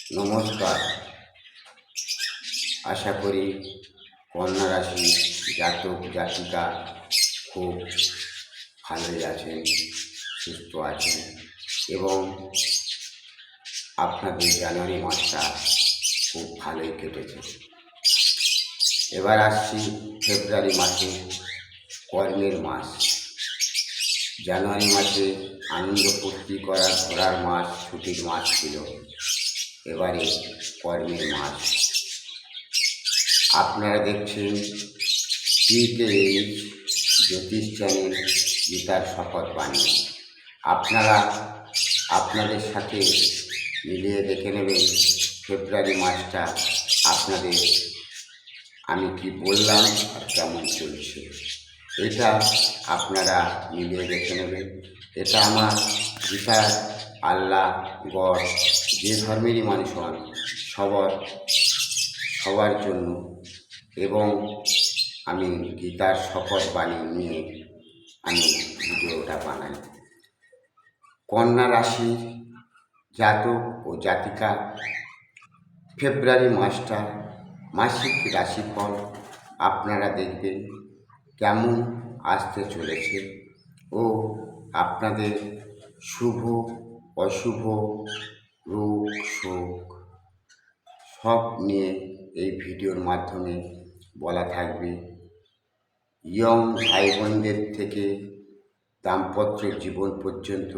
নমস্কার। আশা করি কন্যা রাশি জাতক জাতিকা খুব ভালোই আছেন, সুস্থ আছেন এবং আপনাদের জানুয়ারি মাসটা খুব ভালোই কেটেছে। এবার আসছি ফেব্রুয়ারি মাসে, কর্মের মাস। জানুয়ারি মাসে আনন্দ ফুর্তি করার ঘোরার মাস, ছুটির মাস ছিল। এবারে কর্মের মাস। আপনারা দেখছেন PKH জ্যোতিষ চ্যানেল গীতার শপথ বাণী। আপনারা আপনাদের সাথে মিলিয়ে দেখে নেবেন ফেব্রুয়ারি মাসটা আপনাদের আমি কি বললাম আর কেমন চলছে, এটা আপনারা মিলিয়ে দেখে নেবেন। এটা আমার গীতার আল্লাহ, গড, যে ধর্মেরই মানুষ হন সবার জন্য, এবং আমি গীতার শপথ বাণী নিয়ে আমি ভিডিওটা বানাই। কন্যা রাশির জাতক ও জাতিকা ফেব্রুয়ারি মাসটা মাসিক রাশিফল আপনারা দেখবেন কেমন আসতে চলেছে ও আপনাদের শুভ অশুভ, রোগ শোক সব নিয়ে এই ভিডিওর মাধ্যমে বলা থাকবে। ইয়ং ভাই বোনদের থেকে দাম্পত্য জীবন পর্যন্ত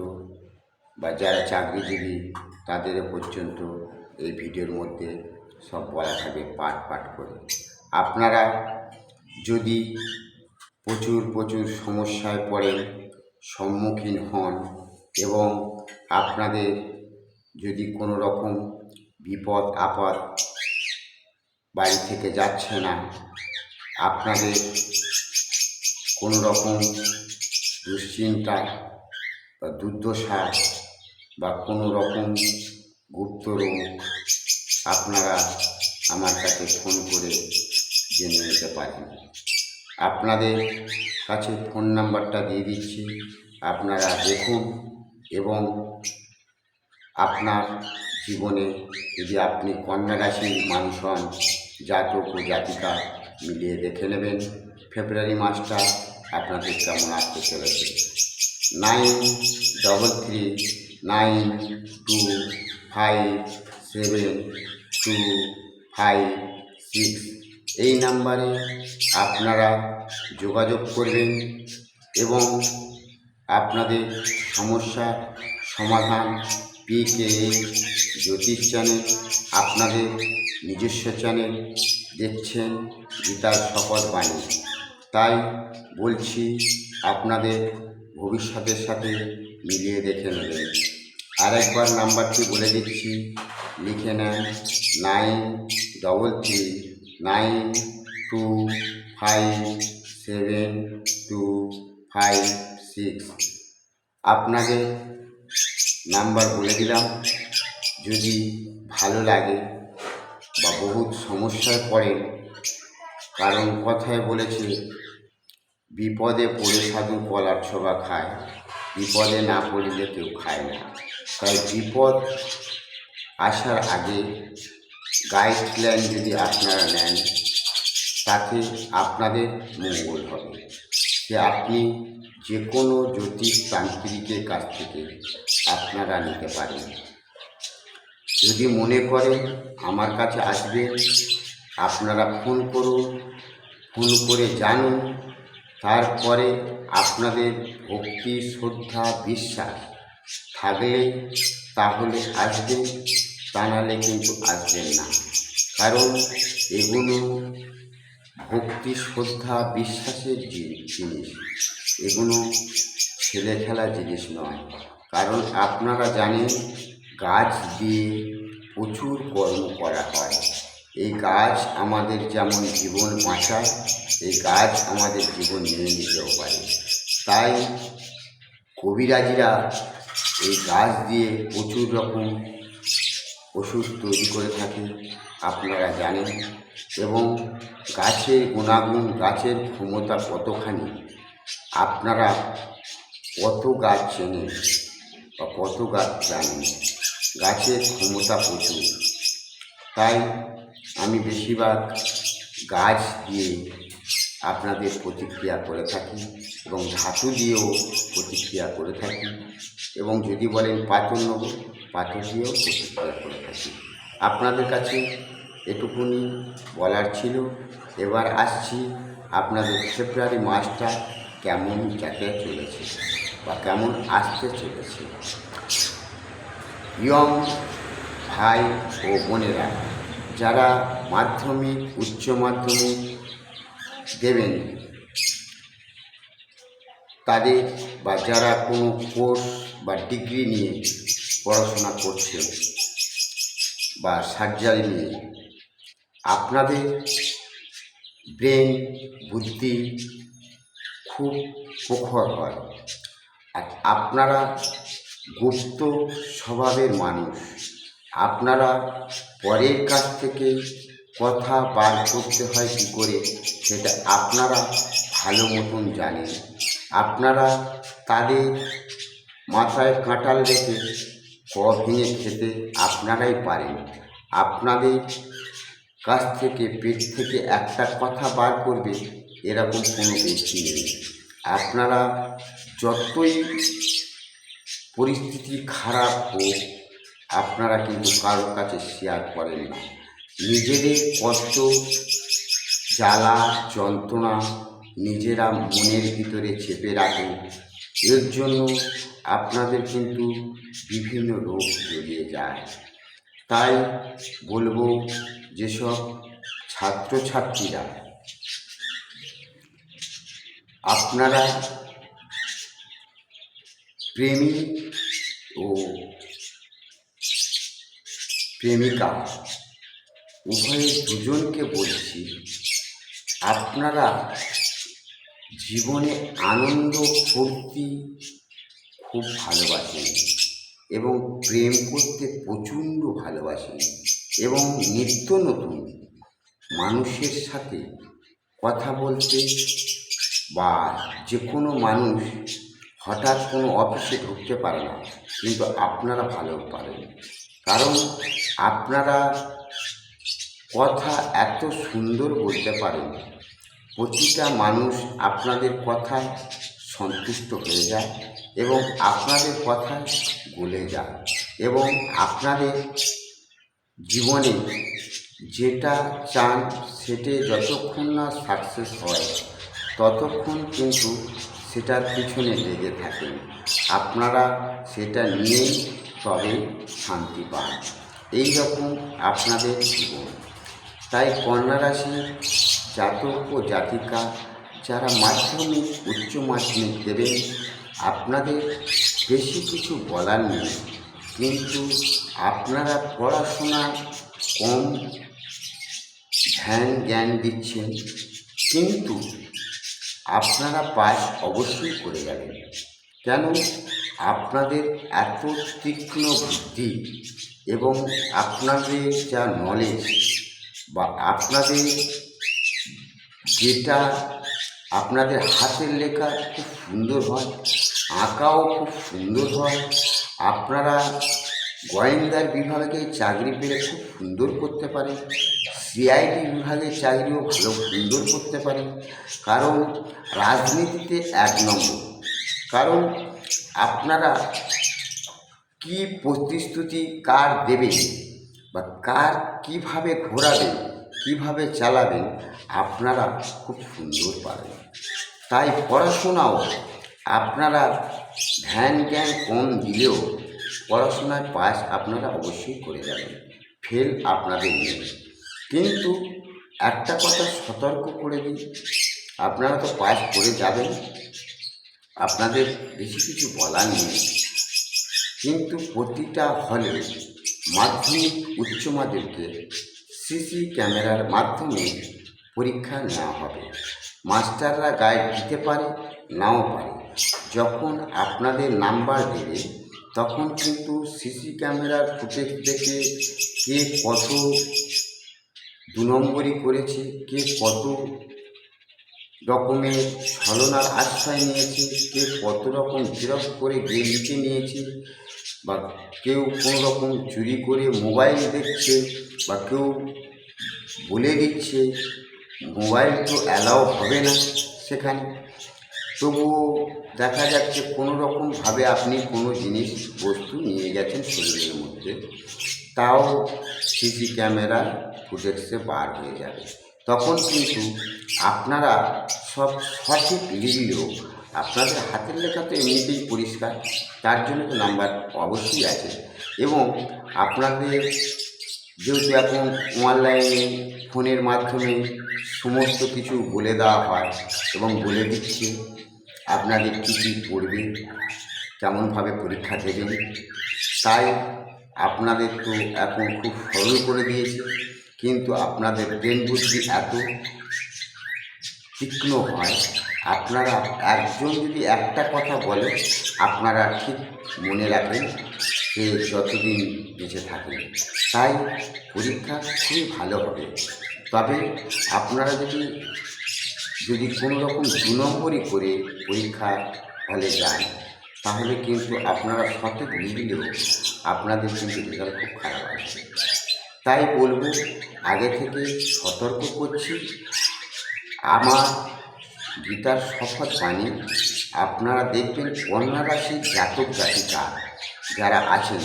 বা যারা চাকরিজীবী তাদের পর্যন্ত এই ভিডিওর মধ্যে সব বলা থাকবে পার্ট পার্ট করে। আপনারা যদি প্রচুর সমস্যায় পড়েন, সম্মুখীন হন এবং আপনাদের যদি কোনো রকম বিপদ আপদ বাড়ি থেকে যাচ্ছে না, আপনাদের কোনো রকম দুশ্চিন্তা বা দুর্দশা বা কোনো রকম গুপ্ত রোগ, আপনারা আমার কাছে ফোন করে জেনে নিতে পারেন। আপনাদের কাছে ফোন নাম্বারটা দিয়ে দিচ্ছি, আপনারা দেখুন এবং আপনার জীবনে যদি আপনি কন্যা রাশির মানুষ হন, জাতক ও জাতিকা মিলিয়ে দেখে নেবেন ফেব্রুয়ারি মাসটা আপনাদের কেমন আসতে চলেছে। 9333957256 এই নাম্বারে আপনারা যোগাযোগ করবেন এবং আপনাদের সমস্যা সমাধান PKH জ্যোতিষ চ্যানেল, আপনাদের নিজস্ব চ্যানেল দেখছেন গীতার শপথ বাণী। তাই বলছি আপনাদের ভবিষ্যতের সাথে মিলিয়ে দেখে নেবেন। আরেকবার নাম্বারটি বলে দিচ্ছি, লিখে নেন 9333957256। আপনাদের নাম্বার বলে দিলাম। যদি ভালো লাগে বা বহুত সমস্যায় পড়েন, কারণ কথায় বলেছে বিপদে পড়ে সাধু কলার ছোবা খায়, বিপদে না পড়িলে কেউ খায় না। তাই বিপদ আসার আগে গাইডলাইন যদি আপনারা নেন, তাতে আপনাদের মঙ্গল হবে। যে আপনি যে কোনো জ্যোতিষ তান্ত্রিকের কাছ থেকে আপনারা নিতে পারেন। যদি মনে করেন আমার কাছে আসবে, আপনারা ফোন করুন, ফোন করে জানুন। তারপরে আপনাদের ভক্তি, শ্রদ্ধা, বিশ্বাস থাকলে তাহলে আসবেন, তা নাহলে কিন্তু আসবেন না। কারণ এগুলো ভক্তি, শ্রদ্ধা, বিশ্বাসের জিনিস, এগুলো ছেলে খেলা জিনিস নয়। কারণ আপনারা জানেন গাছ দিয়ে প্রচুর কর্ম করা হয়। এই গাছ আমাদের যেমন জীবন বাঁচায়, এই গাছ আমাদের জীবন নিয়ে নিতেও পারে। তাই কবিরাজিরা এই গাছ দিয়ে প্রচুর রকম ওষুধ তৈরি করে থাকে, আপনারা জানেন। এবং গাছের গুণাগুণ, গাছের ক্ষমতা কতখানি, আপনারা কত গাছ চেনেন বা কত গাছ জানেন। গাছের ক্ষমতা প্রচুর। তাই আমি বেশিরভাগ গাছ দিয়ে আপনাদের প্রতিক্রিয়া করে থাকি এবং ধাতু দিয়েও প্রতিক্রিয়া করে থাকি, এবং যদি বলেন পাথর নেব, পাথর দিয়েও প্রতিক্রিয়া করে থাকি। আপনাদের কাছে এটুকুনি বলার ছিল। এবার আসছি আপনাদের ফেব্রুয়ারি মাসটা কেমন যেতে চলেছে বা কেমন আসতে চলেছে। ইয়ং ভাই ও বোনেরা, যারা মাধ্যমিক, উচ্চ মাধ্যমিক দেবেন, তাদের বা যারা কোনো কোর্স বা ডিগ্রি নিয়ে পড়াশোনা করছে বা সার্জারি নিয়ে, আপনাদের ব্রেন বুদ্ধি খুব প্রখর হয়। আর আপনারা গুপ্ত স্বভাবের মানুষ। আপনারা পরের কাছ থেকে কথা বার করতে হয় কী করে সেটা আপনারা ভালো মতন জানেন। আপনারা তাদের মাথায় কাঁঠাল রেখে ভেঙে খেতে আপনারাই পারেন। আপনাদের কাছ থেকে পেট থেকে একটা কথা বার করবে এরকম কোনো ব্যক্তি নেই। আপনারা যতই পরিস্থিতি খারাপ হোক, আপনারা কিন্তু কারোর কাছে শেয়ার করেন না। নিজেদের কষ্ট, জ্বালা, যন্ত্রণা নিজেরা মনের ভিতরে চেপে রাখেন। এর জন্য আপনাদের কিন্তু বিভিন্ন রোগ জড়িয়ে যায়। তাই বলবো, যেসব ছাত্রছাত্রীরা আপনারা প্রেমিক ও প্রেমিকা উভয় দুজনকে বলছি, আপনারা জীবনে আনন্দ ফুর্তি খুব ভালোবাসেন এবং প্রেম করতে প্রচণ্ড ভালোবাসেন এবং নিত্য নতুন মানুষের সাথে কথা বলতে, বা যে কোনো মানুষ হঠাৎ কোনো অফিসে ঢুকতে পারে না, কিন্তু আপনারা ভালো পারেন। কারণ আপনারা কথা এত সুন্দর বলতে পারেন, প্রতিটা মানুষ আপনাদের কথায় সন্তুষ্ট হয়ে যায় এবং আপনাদের কথায় গলে যায়, এবং আপনাদের জীবনে যেটা চান সেটা যতক্ষণ না সাকসেস হয় ততক্ষণ কিন্তু সেটার পিছনে লেগে থাকেন। আপনারা সেটা নিয়েই তবে শান্তি পান। এই রকম আপনাদের জীবন। তাই কন্যা রাশির জাতক ও জাতিকা যারা মাধ্যমিক, উচ্চ মাধ্যমিক দেবেন, আপনাদের বেশি কিছু বলার নেই, কিন্তু আপনারা পড়াশোনা কম জ্ঞান দিচ্ছেন, কিন্তু আপনারা পাস অবশ্যই করে যাবেন। কেন? আপনাদের এত তীক্ষ্ণ বুদ্ধি এবং আপনাদের যা নলেজ বা আপনাদের যেটা আপনাদের হাতের লেখা খুব সুন্দর হয়, আঁকাও খুব সুন্দর হয়। আপনারা গোয়েন্দার বিভাগে চাকরি পেলে খুব সুন্দর করতে পারেন, সিআইডি বিভাগে চাকরিও ভালো সুন্দর করতে পারেন। কারণ রাজনীতিতে 1 নম্বর। কারণ আপনারা কি প্রতিশ্রুতি কার দেবেন বা কার কিভাবে ঘোরাবেন, কিভাবে চালাবেন, আপনারা খুব সুন্দর পারেন। তাই পড়াশোনাও আপনারা জ্ঞান কম দিলেও পড়াশোনায় পাস আপনারা অবশ্যই করে যাবেন, ফেল আপনাদের নেই। কিন্তু একটা কথা সতর্ক করে দিই, আপনারা তো পাস করে যাবেন, আপনাদের বেশি কিছু বলার নেই। কিন্তু প্রতিটা হলে মাধ্যমিক, উচ্চ মাধ্যমিকে সিসি ক্যামেরার মাধ্যমে পরীক্ষা নেওয়া হবে। মাস্টাররা গাইড দিতে পারে, নাও পারে। যখন আপনাদের নাম্বার দেবে তখন কিন্তু সিসি ক্যামেরার ফুটেজ দেখে কে কত 2 নম্বরই করেছে, কে কত রকমের ছলনার আশ্রয় নিয়েছে, কে কত রকম জেরক্স করে গিয়ে লিখে নিয়েছে, বা কেউ কোনো রকম চুরি করে মোবাইল দেখছে, বা কেউ বলে দিচ্ছে মোবাইল তো অ্যালাউ হবে না সেখানে, তবুও দেখা যাচ্ছে কোনো রকমভাবে আপনি কোনো জিনিস বস্তু নিয়ে গেছেন শরীরের মধ্যে, তাও সিসি ক্যামেরার ফুটেজে বার হয়ে যাবে। তখন কিন্তু আপনারা সব সঠিক লিখলেও আপনাদের হাতের লেখা তো এমনিতেই পরিষ্কার, তার জন্য তো নাম্বার অবশ্যই আছে। এবং আপনাদের যেহেতু এখন অনলাইনে ফোনের মাধ্যমে সমস্ত কিছু বলে দেওয়া হয় এবং বলে দিচ্ছে আপনাদের কী কী পড়বে, কেমনভাবে পরীক্ষা দেবেন, তাই আপনাদের তো এখন খুব সরল করে দিয়েছে। কিন্তু আপনাদের ব্রেন বুদ্ধি এত তীক্ষ্ণ হয়, আপনারা একজন যদি একটা কথা বলে আপনারা ঠিক মনে রাখেন সে যতদিন বেঁচে থাকেন। তাই পরীক্ষা খুবই ভালো হবে। তবে আপনারা যদি কোনো রকম 2 নম্বরই করে পরীক্ষা হলে যান, তাহলে কিন্তু আপনারা সঠিক লিখলেও আপনাদের কিন্তু রেজাল্ট খুব খারাপ আসবে। তাই বলবো, আগে থেকে সতর্ক করছি, আমার গীতার শপথ বাণী আপনারা দেখবেন কন্যা রাশির জাতক জাতিকা যারা আছেন,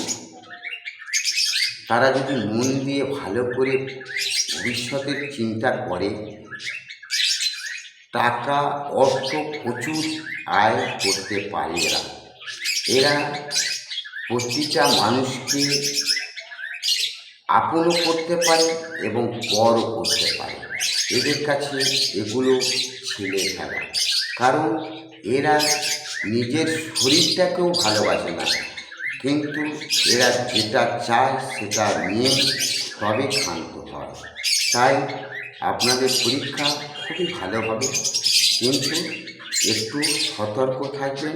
তারা যদি মন দিয়ে ভালো করে ভবিষ্যতের চিন্তা করে, টাকা অর্থ প্রচুর আয় করতে পারে। এরা প্রতিটা মানুষকে আপনও করতে পারে এবং পরও করতে পারে। এদের কাছে এগুলো ছেলে খেলা, কারণ এরা নিজের শরীরটাকেও ভালোবাসে না, কিন্তু এরা যেটা চায় সেটা নিয়ে তবে ক্ষান্ত হয়। তাই আপনাদের পরীক্ষা খুবই ভালো হবে, কিন্তু একটু সতর্ক থাকবেন,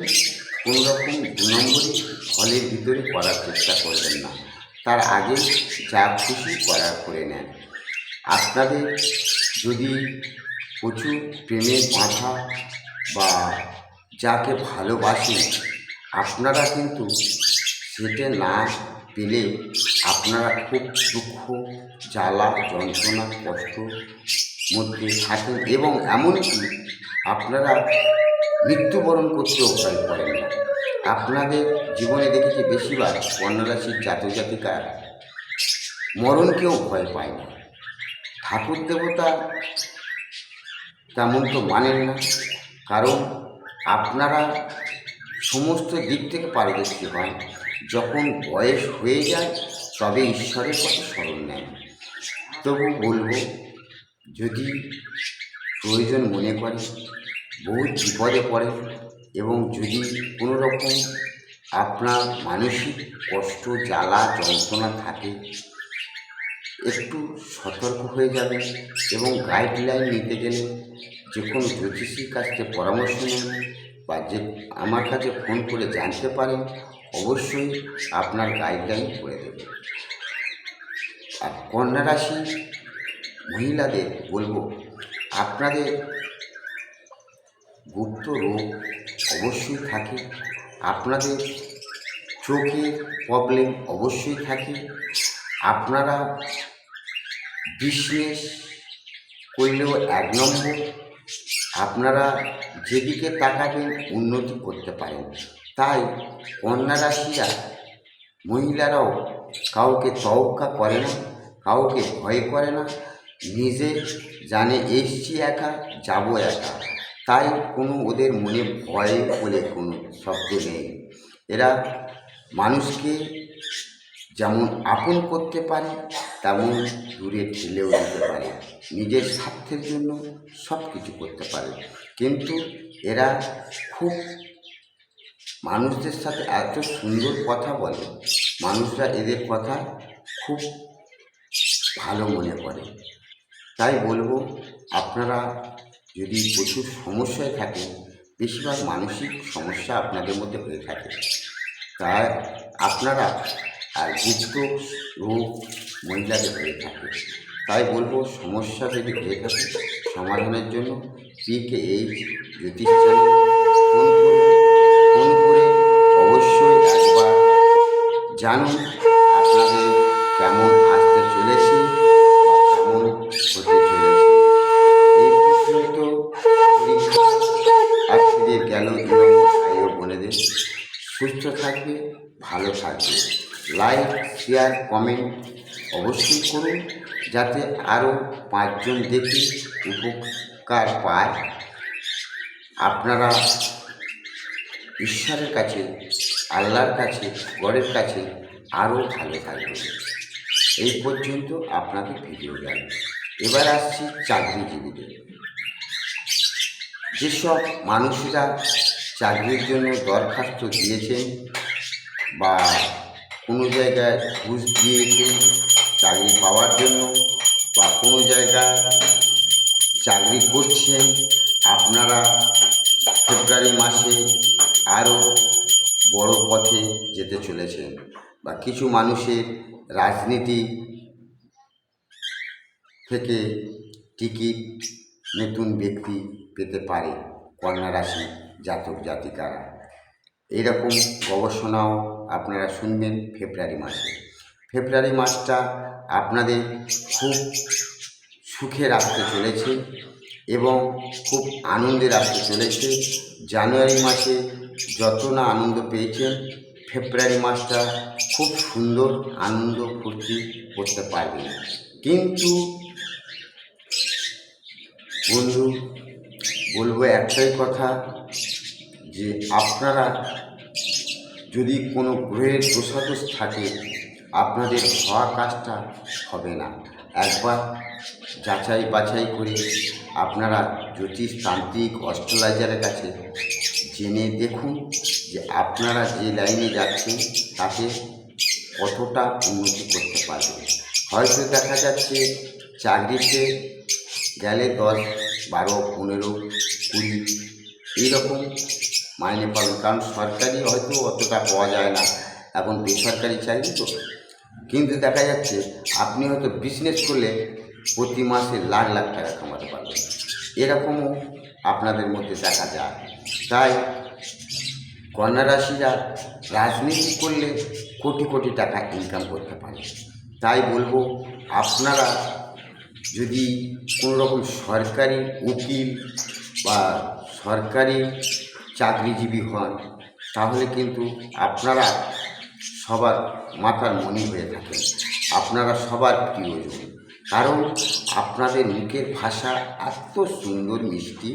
কোনো রকম 2 নম্বরই হলের ভিতরে করার চেষ্টা করবেন না, তার আগে যা খুশি করার করে নেন। আপনাদের যদি প্রচুর প্রেমের বাঁধা বা যাকে ভালোবাসেন, আপনারা কিন্তু সেটা না পেলে আপনারা খুব দুঃখ, জ্বালা, যন্ত্রণা, কষ্ট মধ্যে থাকেন এবং এমনকি আপনারা মৃত্যুবরণ করতেও ভয় করেন না। আপনাদের জীবনে দেখেছি বেশিরভাগ কন্যা রাশির জাতক জাতিকা মরণকেও ভয় পায় না। ঠাকুর দেবতা তেমন তো মানেন না, কারণ আপনারা সমস্ত দিক থেকে পারদর্শী হন। যখন বয়স হয়ে যায় তবে ঈশ্বরের কথা স্মরণ নেন। তবু বলবো, যদি প্রয়োজন মনে করেন, বহু বিপদে পড়ে এবং যদি কোনো রকম আপনার মানসিক কষ্ট, জ্বালা, যন্ত্রণা থাকে, একটু সতর্ক হয়ে যাবেন এবং গাইডলাইন নিতে গেলে যে কোনো জ্যোতিষীর কাছ থেকে পরামর্শ নেন বা যে আমার কাছে ফোন করে জানতে পারেন, অবশ্যই আপনার গাইডলাইন করে দেবে। আর কন্যা রাশি মহিলাদের বলবো, আপনাদের গুপ্ত রোগ অবশ্যই থাকে, আপনাদের চোখের প্রবলেম অবশ্যই থাকে, আপনারা বিজনেস করলেও 1 নম্বর, আপনারা যেদিকে তাকাবেন উন্নতি করতে পারেন। তাই কন্যা রাশিরা মহিলারাও কাউকে তোয়াক্কা করে না, কাউকে ভয় করে না, নিজে জানে এসছি একা, যাবো একা। তাই কোনো ওদের মনে ভয় বলে কোনো শব্দ নেই। এরা মানুষকে যেমন আপন করতে পারে, তেমন দূরে ঠেলেও দিতে পারে, নিজের স্বার্থের জন্য সব কিছু করতে পারে। কিন্তু এরা খুব মানুষদের সাথে এত সুন্দর কথা বলে, মানুষরা এদের কথা খুব ভালো মনে করে। তাই বলবো, আপনারা যদি প্রচুর সমস্যায় থাকেন, বেশিরভাগ মানসিক সমস্যা আপনাদের মধ্যে হয়ে থাকে, তাই আপনারা আর গুপ্ত রোগ মহিলাদের হয়ে থাকে। তাই বলবো, সমস্যা যদি হয়ে থাকে সমাধানের জন্য PKH জ্যোতিষ চ্যানেল ফোন করে অবশ্যই একবার জানুন আপনাদের কেমন আসতে চলেছে বা কেমন হতে চলেছে। এই পর্যন্ত পরীক্ষা প্রার্থীদের গেল এবং ভাই ও বোনেদের সুস্থ থাকবে, ভালো থাকবে। লাইক, শেয়ার, কমেন্ট অবশ্যই করুন, যাতে আরও 5 জন দেখে উপকার পায়। আপনারা ঈশ্বরের কাছে, আল্লাহর কাছে, গডের কাছে আরও ভালো থাকবেন। এই পর্যন্ত আপনাদের ভিডিও গেল। এবার আসছি চাকরিজীবীদের। যেসব মানুষরা চাকরির জন্য দরখাস্ত দিয়েছেন বা কোনো জায়গায় ঘুষ দিয়েছেন চাকরি পাওয়ার জন্য বা কোনো জায়গায় চাকরি করছেন, আপনারা ফেব্রুয়ারি মাসে আরও বড় পথে যেতে চলেছেন। বা কিছু মানুষের রাজনীতি থেকে টিকিট নতুন ব্যক্তি পেতে পারে কন্যা রাশি জাতক জাতিকারা। এরকম গবেষণাও আপনারা শুনবেন ফেব্রুয়ারি মাসে। ফেব্রুয়ারি মাসটা আপনাদের খুব সুখের আসতে চলেছে এবং খুব আনন্দের আসতে চলেছে। জানুয়ারি মাসে যত না আনন্দ পেয়েছেন, ফেব্রুয়ারি মাসটা খুব সুন্দর আনন্দ ফুর্তি করতে পারবেন। কিন্তু বন্ধু, বলবো একটাই কথা, যে আপনারা যদি কোনো গ্রহের দোষাদোষ থাকে, আপনাদের হওয়া কাজটা হবে না। একবার যাচাই বাছাই করে আপনারা জ্যোতিষ তান্ত্রিক অস্ট্রোলজারের কাছে জেনে দেখুন যে আপনারা যে লাইনে যাচ্ছেন তাতে কতটা উন্নতি করতে পারবেন। হয়তো দেখা যাচ্ছে চাকরিতে গেলে 10, 12, 15, 20 এইরকম মাইনে পাবেন, কারণ সরকারি হয়তো অতটা পাওয়া যায় না, এখন বেসরকারি চাকরি তো। কিন্তু দেখা যাচ্ছে আপনি হয়তো বিজনেস করলে প্রতি মাসে লাখ লাখ টাকা কামাতে পারবেন, এরকমও আপনাদের মধ্যে দেখা যায়। তাই কন্যা রাশিরা রাজনীতি করলে কোটি কোটি টাকা ইনকাম করতে পারে। তাই বলবো, আপনারা যদি কোনো রকম সরকারি উকিল বা সরকারি চাকরিজীবী হন, তাহলে কিন্তু আপনারা সবার মাথার মণি হয়ে থাকেন, আপনারা সবার প্রিয়জন। কারণ আপনাদের মুখের ভাষা এত সুন্দর মিষ্টি,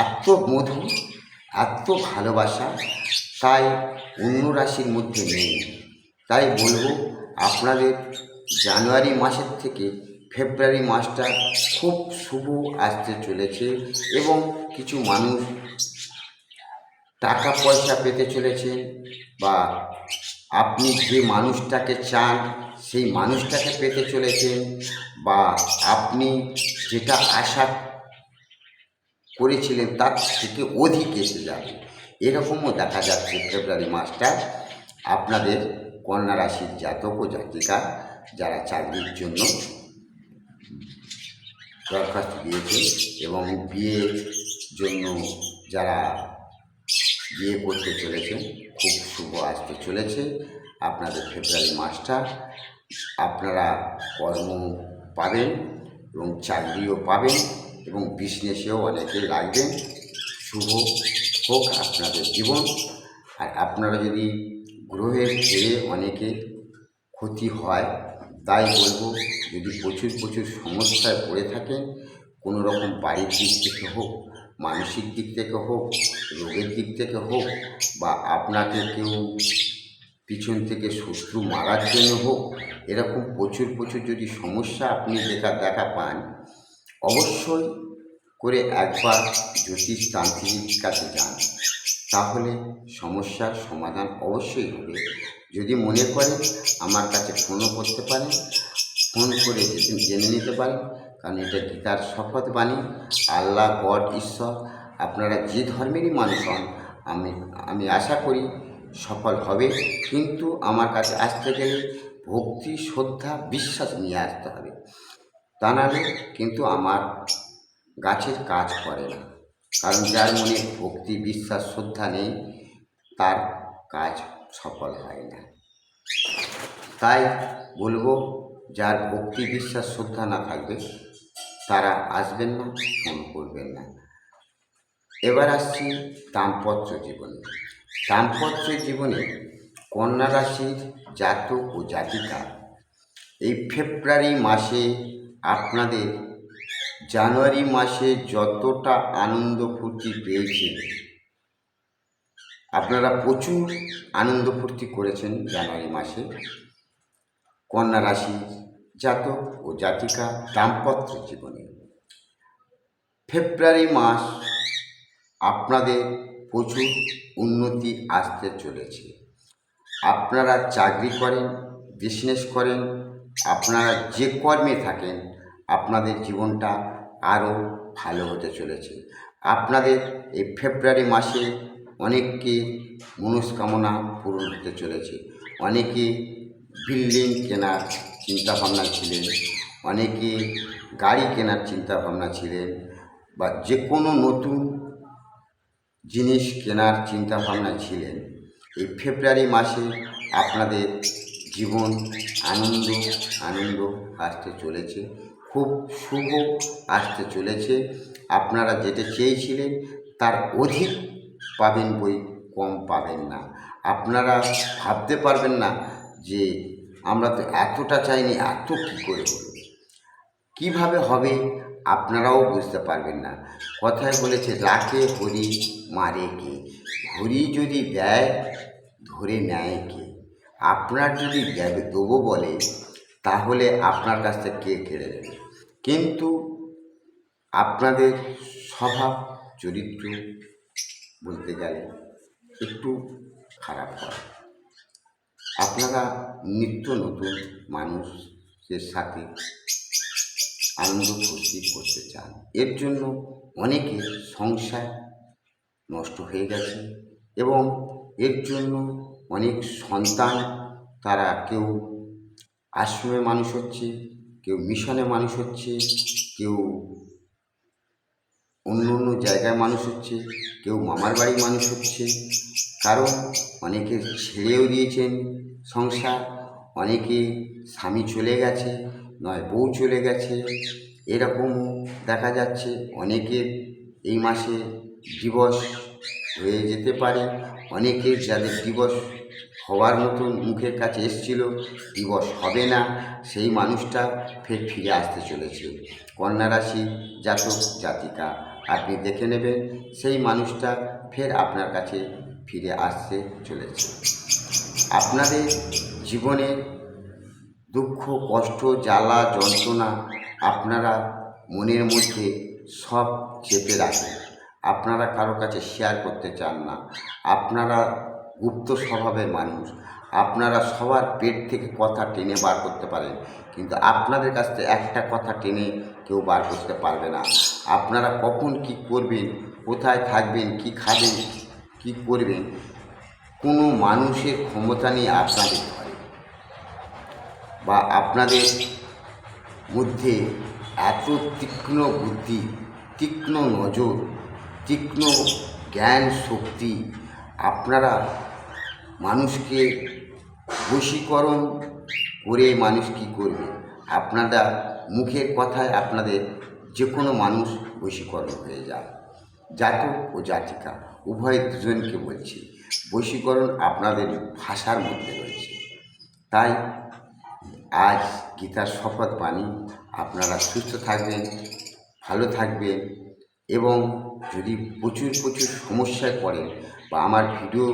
এত মধুর, এত ভালোবাসা, তাই অন্য রাশির মধ্যে নেই। তাই বলবো, আপনাদের জানুয়ারি মাসের থেকে ফেব্রুয়ারি মাসটা খুব শুভ আসতে চলেছে এবং কিছু মানুষ টাকা পয়সা পেতে চলেছেন, বা আপনি যে মানুষটাকে চান সেই মানুষটাকে পেতে চলেছেন, বা আপনি যেটা আশা করেছিলেন তার থেকে অধিক এসে যাবে। এরকমও দেখা যাচ্ছে ফেব্রুয়ারি মাসটা আপনাদের কন্যা রাশির জাতক ও জাতিকা যারা চাকরির জন্য দরখাস্ত দিয়েছে এবং বিয়ের জন্য যারা বিয়ে করতে চলেছেন, খুব শুভ আসতে চলেছে আপনাদের ফেব্রুয়ারি মাসটা। আপনারা কর্ম পাবেন এবং চাকরিও পাবেন এবং বিজনেসেও অনেকে লাগবেন। শুভ হোক আপনাদের জীবন। আর আপনারা যদি গ্রহের ফেরে অনেকে ক্ষতি হয়, তাই বলবো, যদি প্রচুর প্রচুর সমস্যায় পড়ে থাকেন, কোনো রকম বাড়ির দিক থেকে হোক, মানসিক দিক থেকে হোক, রোগের দিক থেকে হোক, বা আপনাকে কেউ পিছন থেকে শত্রু মারার জন্য হোক, এরকম প্রচুর প্রচুর যদি সমস্যা আপনি দেখা পান, অবশ্যই করে একবার জ্যোতিষ তান্ত্রিকের কাছে যান, তাহলে সমস্যার সমাধান অবশ্যই হবে। যদি মনে করেন আমার কাছে ফোনও করতে পারেন, ফোন করে জেনে নিতে পারেন, কারণ এটা গীতার শপথ বাণী। আল্লাহ, গড, ঈশ্বর, আপনারা যে ধর্মেরই মানুষ হন, আমি আশা করি সফল হবে। কিন্তু আমার কাছে আসতে গেলে ভক্তি, শ্রদ্ধা, বিশ্বাস নিয়ে আসতে হবে, তা নাহলে কিন্তু আমার গাছের কাজ করে না। কারণ যার মনে ভক্তি, বিশ্বাস, শ্রদ্ধা নেই, তার কাজ সফল হয় না। তাই বলবো, যার ভক্তি বিশ্বাস শ্রদ্ধা না থাকবে তারা আসবেন না, ফোন করবেন না। এবার আসছি দাম্পত্য জীবনে। দাম্পত্য জীবনে কন্যা রাশির জাতক ও জাতিকা এই ফেব্রুয়ারি মাসে আপনাদের জানুয়ারি মাসে যতটা আনন্দ ফুর্তি পেয়েছেন, আপনারা প্রচুর আনন্দ ফুর্তি করেছেন জানুয়ারি মাসে। কন্যা রাশি জাতক ও জাতিকা দাম্পত্য জীবনে ফেব্রুয়ারি মাস আপনাদের প্রচুর উন্নতি আসতে চলেছে। আপনারা চাকরি করেন, বিজনেস করেন, আপনারা যে কর্মে থাকেন, আপনাদের জীবনটা আরও ভালো হতে চলেছে। আপনাদের এই ফেব্রুয়ারি মাসে অনেককে মনস্কামনা পূরণ হতে চলেছে। অনেকে বিল্ডিং কেনার চিন্তাভাবনা ছিলেন, অনেকে গাড়ি কেনার চিন্তাভাবনা ছিলেন, বা যে কোনো নতুন জিনিস কেনার চিন্তাভাবনা ছিলেন। এই ফেব্রুয়ারি মাসে আপনাদের জীবন আনন্দ আসতে চলেছে, খুব শুভ আসতে চলেছে। আপনারা যেটা চেয়েছিলেন তার অধিক পাবেন, বই কম পাবেন না। আপনারা ভাবতে পারবেন না যে আমরা তো এতটা চাইনি, এত কী করে হলো, কীভাবে হবে আপনারাও বুঝতে পারবেন না। কথায় বলেছে, রাখে হরি মারে কে। হরি যদি দেয় ধরে নেয় কে। আপনার যদি দেবো বলে তাহলে আপনার কাছ থেকে কে কেড়ে নেবে। কিন্তু আপনাদের স্বভাব চরিত্র বলতে গেলে একটু খারাপ হয়। আপনারা নিত্য নতুন মানুষের সাথে আনন্দ ফুর্তি করতে চান। এর জন্য অনেকে সংসার নষ্ট হয়ে গেছে এবং এর জন্য অনেক সন্তান, তারা কেউ আশ্রমে মানুষ হচ্ছে, কেউ মিশনে মানুষ হচ্ছে, কেউ অন্য অন্য জায়গায় মানুষ হচ্ছে, কেউ মামার বাড়ি মানুষ হচ্ছে। কারণ অনেকে ছেড়েও দিয়েছেন সংসার, অনেকে স্বামী চলে গেছে, নয় বউ চলে গেছে, এরকমও দেখা যাচ্ছে। অনেকের এই মাসে ডিভোর্স হয়ে যেতে পারে। অনেকের যাদের ডিভোর্স হওয়ার মতন মুখের কাছে এসেছিল, ডিভোর্স হবে না, সেই মানুষটা ফের ফিরে আসতে চলেছে। কন্যা রাশি জাতক জাতিকা আপনি দেখে নেবেন, সেই মানুষটা ফের আপনার কাছে ফিরে আসতে চলেছে। আপনাদের জীবনের দুঃখ কষ্ট জ্বালা যন্ত্রণা আপনারা মনের মধ্যে সব চেপে রাখেন। আপনারা কারো কাছে শেয়ার করতে চান না। আপনারা গুপ্ত স্বভাবের মানুষ। আপনারা সবার পেট থেকে কথা টেনে বার করতে পারেন, কিন্তু আপনাদের কাছ থেকে একটা কথা টেনে কেউ বার করতে পারবে না। আপনারা কখন কি করবেন, কোথায় থাকবেন, কি খাবেন, কি করবেন, কোনো মানুষের ক্ষমতা নেই আপনাদের ঘরে। বা আপনাদের মধ্যে এত তীক্ষ্ণ বুদ্ধি, তীক্ষ্ণ নজর, তীক্ষ্ণ জ্ঞান শক্তি, আপনারা মানুষকে বশীকরণ করে মানুষ কী করবে। আপনারা মুখের কথায় আপনাদের যে কোনো মানুষ বশীকরণ হয়ে যায়। জাতক ও জাতিকা উভয় দুজনকে বলছি, বশীকরণ আপনাদের ভাষার মধ্যে রয়েছে। তাই আজ গীতার শপথ বাণী, আপনারা সুস্থ থাকবেন, ভালো থাকবেন, এবং যদি প্রচুর সমস্যায় পড়েন বা আমার ভিডিও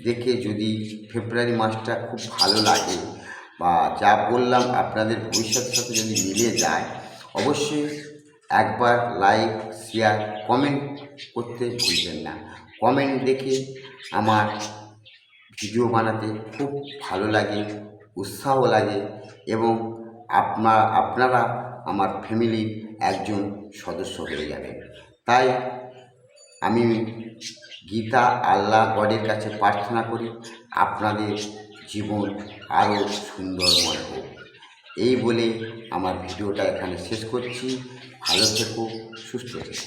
দেখে যদি ফেব্রুয়ারি মাসটা খুব ভালো লাগে বা যা বললাম আপনাদের ভবিষ্যতের সাথে যদি মিলে যায়, অবশ্যই একবার লাইক শেয়ার কমেন্ট করতে ভুলবেন না। কমেন্ট দেখে আমার ভিডিও বানাতে খুব ভালো লাগে, উৎসাহ লাগে, এবং আপনারা আমার ফ্যামিলির একজন সদস্য হয়ে যাবেন। তাই আমি গীতা আল্লাহ গডের কাছে প্রার্থনা করি আপনাদের জীবন আরও সুন্দরময় হোক। এই বলে আমার ভিডিওটা এখানে শেষ করছি। ভালো থেকো, সুস্থ থেকো।